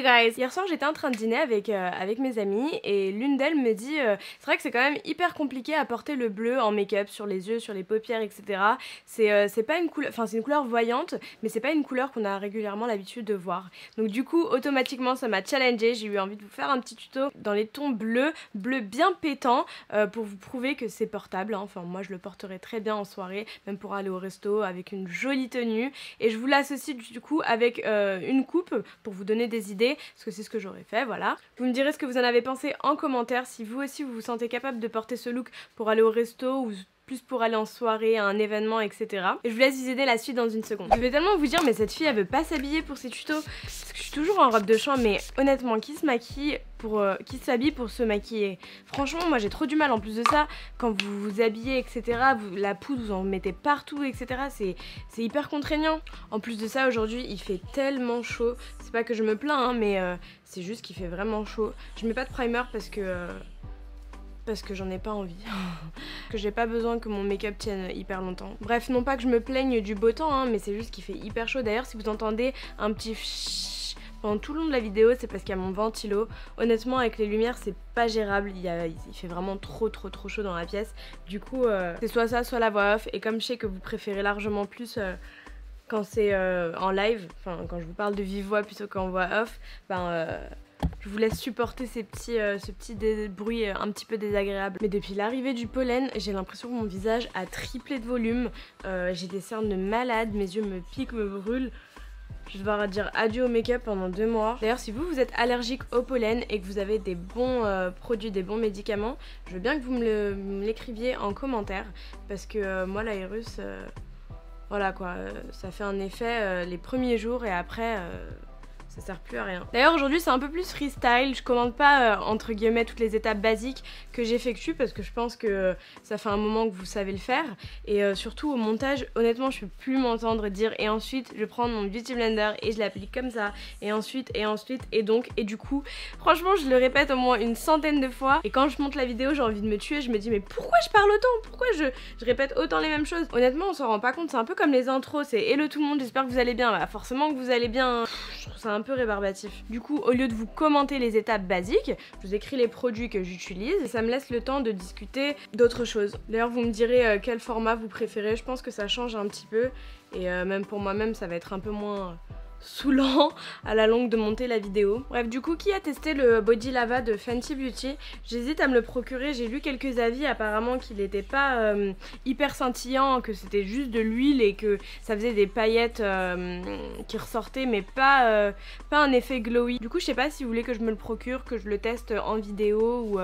guys! Hier soir j'étais en train de dîner avec mes amies et l'une d'elles me dit c'est vrai que c'est quand même hyper compliqué à porter le bleu en make-up sur les yeux, sur les paupières, etc. C'est pas une couleur, enfin c'est une couleur voyante, mais c'est pas une couleur qu'on a régulièrement l'habitude de voir. Donc du coup automatiquement ça m'a challengée, j'ai eu envie de vous faire un petit tuto dans les tons bleus bien pétants pour vous prouver que c'est portable, hein. Enfin moi je le porterai très bien en soirée, même pour aller au resto avec une jolie tenue, et je vous l'associe du coup avec une coupe pour vous donner des idées, parce que c'est ce que j'aurais fait, voilà. Vous me direz ce que vous en avez pensé en commentaire, si vous aussi vous vous sentez capable de porter ce look pour aller au resto ou plus pour aller en soirée, à un événement, etc. Et je vous laisse visionner la suite dans une seconde. Je vais tellement vous dire, mais cette fille elle veut pas s'habiller pour ses tutos, parce que je suis toujours en robe de chambre, mais honnêtement, qui se maquille pour qui s'habille pour se maquiller? Franchement, moi j'ai trop du mal. En plus de ça, quand vous vous habillez, etc., la poudre vous en mettez partout, etc. C'est hyper contraignant. En plus de ça, aujourd'hui il fait tellement chaud. C'est pas que je me plains, hein, mais c'est juste qu'il fait vraiment chaud. Je mets pas de primer parce que j'en ai pas envie, que j'ai pas besoin que mon make-up tienne hyper longtemps. Bref, non pas que je me plaigne du beau temps, hein, mais c'est juste qu'il fait hyper chaud. D'ailleurs, si vous entendez un petit pendant tout le long de la vidéo, c'est parce qu'il y a mon ventilo. Honnêtement, avec les lumières, c'est pas gérable. Il fait vraiment trop chaud dans la pièce. Du coup, c'est soit ça, soit la voix off. Et comme je sais que vous préférez largement plus quand c'est en live, enfin quand je vous parle de vive voix plutôt qu'en voix off, je vous laisse supporter ce petit bruit un petit peu désagréable. Mais depuis l'arrivée du pollen, j'ai l'impression que mon visage a triplé de volume. J'ai des cernes de malade, mes yeux me piquent, me brûlent. Je vais devoir dire adieu au make-up pendant 2 mois. D'ailleurs, si vous êtes allergique au pollen et que vous avez des bons produits, des bons médicaments, je veux bien que vous me l'écriviez en commentaire. Parce que moi, l'aérus, voilà quoi, ça fait un effet les premiers jours et après... ça sert plus à rien. D'ailleurs aujourd'hui c'est un peu plus freestyle, je commande pas entre guillemets toutes les étapes basiques que j'effectue parce que je pense que ça fait un moment que vous savez le faire, et surtout au montage honnêtement je peux plus m'entendre dire et ensuite je prends mon beauty blender et je l'applique comme ça et ensuite et donc et du coup franchement je le répète au moins une centaine de fois et quand je monte la vidéo j'ai envie de me tuer, je me dis mais pourquoi je parle autant, pourquoi je répète autant les mêmes choses. Honnêtement on s'en rend pas compte, c'est un peu comme les intros, c'est hello tout le monde, j'espère que vous allez bien, bah forcément que vous allez bien. Je trouve ça un peu rébarbatif. Du coup, au lieu de vous commenter les étapes basiques, je vous écris les produits que j'utilise et ça me laisse le temps de discuter d'autres choses. D'ailleurs, vous me direz quel format vous préférez, je pense que ça change un petit peu et même pour moi-même, ça va être un peu moins saoulant à la longue de monter la vidéo. Bref, du coup, qui a testé le Body Lava de Fenty Beauty? J'hésite à me le procurer, j'ai lu quelques avis apparemment qu'il n'était pas hyper scintillant, que c'était juste de l'huile et que ça faisait des paillettes qui ressortaient mais pas un effet glowy. Du coup, je sais pas si vous voulez que je me le procure, que je le teste en vidéo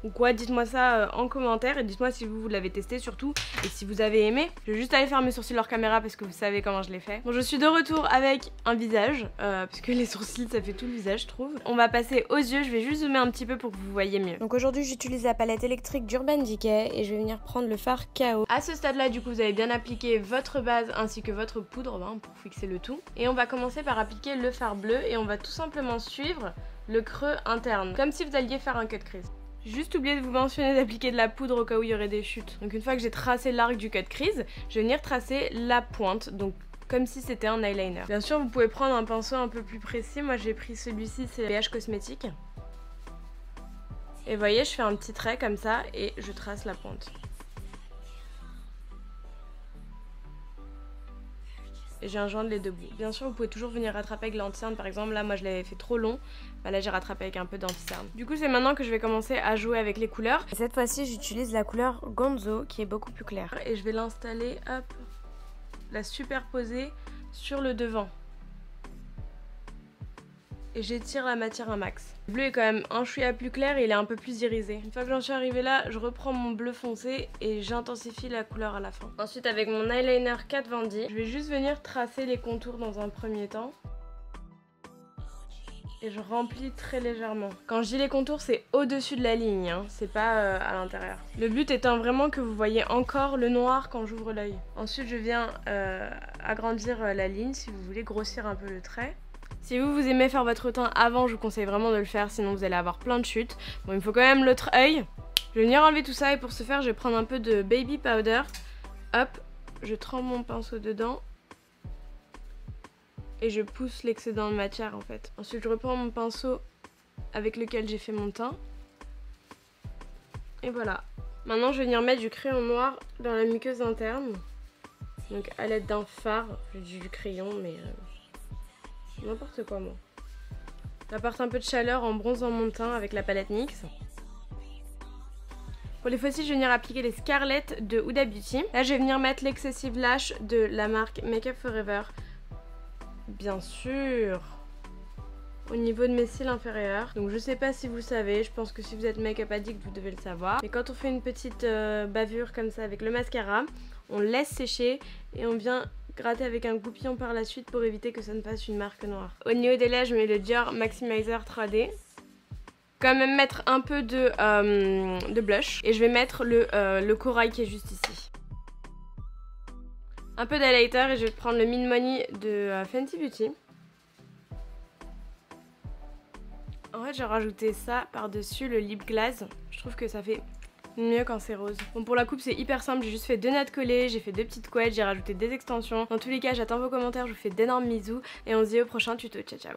ou quoi, dites-moi ça en commentaire et dites-moi si vous l'avez testé surtout et si vous avez aimé. Je vais juste aller faire mes sourcils hors caméra parce que vous savez comment je l'ai fait. Bon, je suis de retour avec un visage parce que les sourcils ça fait tout le visage je trouve. On va passer aux yeux, je vais juste zoomer un petit peu pour que vous voyez mieux. Donc aujourd'hui j'utilise la palette électrique d'Urban Decay et je vais venir prendre le fard KO. À ce stade là du coup vous avez bien appliqué votre base ainsi que votre poudre pour fixer le tout. Et on va commencer par appliquer le fard bleu et on va tout simplement suivre le creux interne comme si vous alliez faire un cut crease. J'ai juste oublié de vous mentionner d'appliquer de la poudre au cas où il y aurait des chutes. Donc une fois que j'ai tracé l'arc du cut crease, je vais venir tracer la pointe, donc comme si c'était un eyeliner. Bien sûr vous pouvez prendre un pinceau un peu plus précis, moi j'ai pris celui-ci, c'est BH Cosmétique. Et vous voyez je fais un petit trait comme ça et je trace la pointe. Et j'ai joindre les deux bouts. Bien sûr vous pouvez toujours venir rattraper avec l'anti-cerne, par exemple là moi je l'avais fait trop long, bah là j'ai rattrapé avec un peu d'anti-cerne. Du coup c'est maintenant que je vais commencer à jouer avec les couleurs. Et cette fois-ci j'utilise la couleur Gonzo qui est beaucoup plus claire. Et je vais l'installer, hop, la superposer sur le devant. Et j'étire la matière un max. Le bleu est quand même un chouïa plus clair et il est un peu plus irisé. Une fois que j'en suis arrivée là, je reprends mon bleu foncé et j'intensifie la couleur à la fin. Ensuite avec mon eyeliner Kat Von D, je vais juste venir tracer les contours dans un premier temps. Et je remplis très légèrement. Quand je dis les contours, c'est au-dessus de la ligne, hein. C'est pas à l'intérieur. Le but étant vraiment que vous voyez encore le noir quand j'ouvre l'œil. Ensuite je viens agrandir la ligne si vous voulez grossir un peu le trait. Si vous aimez faire votre teint avant, je vous conseille vraiment de le faire, sinon vous allez avoir plein de chutes. Bon, il me faut quand même l'autre œil. Je vais venir enlever tout ça et pour ce faire, je vais prendre un peu de baby powder. Hop, je trempe mon pinceau dedans. et je pousse l'excédent de matière en fait. Ensuite je reprends mon pinceau avec lequel j'ai fait mon teint. Et voilà. Maintenant je vais venir mettre du crayon noir dans la muqueuse interne. Donc à l'aide d'un fard, j'ai du crayon mais n'importe quoi moi. J'apporte un peu de chaleur en bronzant mon teint avec la palette NYX. Pour les faux cils, je vais venir appliquer les Scarlett de Huda Beauty. Là, je vais venir mettre l'Excessive Lash de la marque Make Up For Ever. Bien sûr, au niveau de mes cils inférieurs. Donc je sais pas si vous savez, je pense que si vous êtes make-up addict, vous devez le savoir. Mais quand on fait une petite bavure comme ça avec le mascara, on laisse sécher et on vient gratter avec un goupillon par la suite pour éviter que ça ne fasse une marque noire. Au niveau des lèvres, je mets le Dior Maximizer 3D. Quand même mettre un peu de blush et je vais mettre le corail qui est juste ici. Un peu d'highlighter et je vais prendre le Min Money de Fenty Beauty. En fait j'ai rajouté ça par-dessus le lip glaze. Je trouve que ça fait mieux quand c'est rose. Bon, pour la coupe c'est hyper simple, j'ai juste fait 2 nattes collées, j'ai fait 2 petites couettes, j'ai rajouté des extensions. Dans tous les cas j'attends vos commentaires, je vous fais d'énormes bisous et on se dit au prochain tuto. Ciao ciao.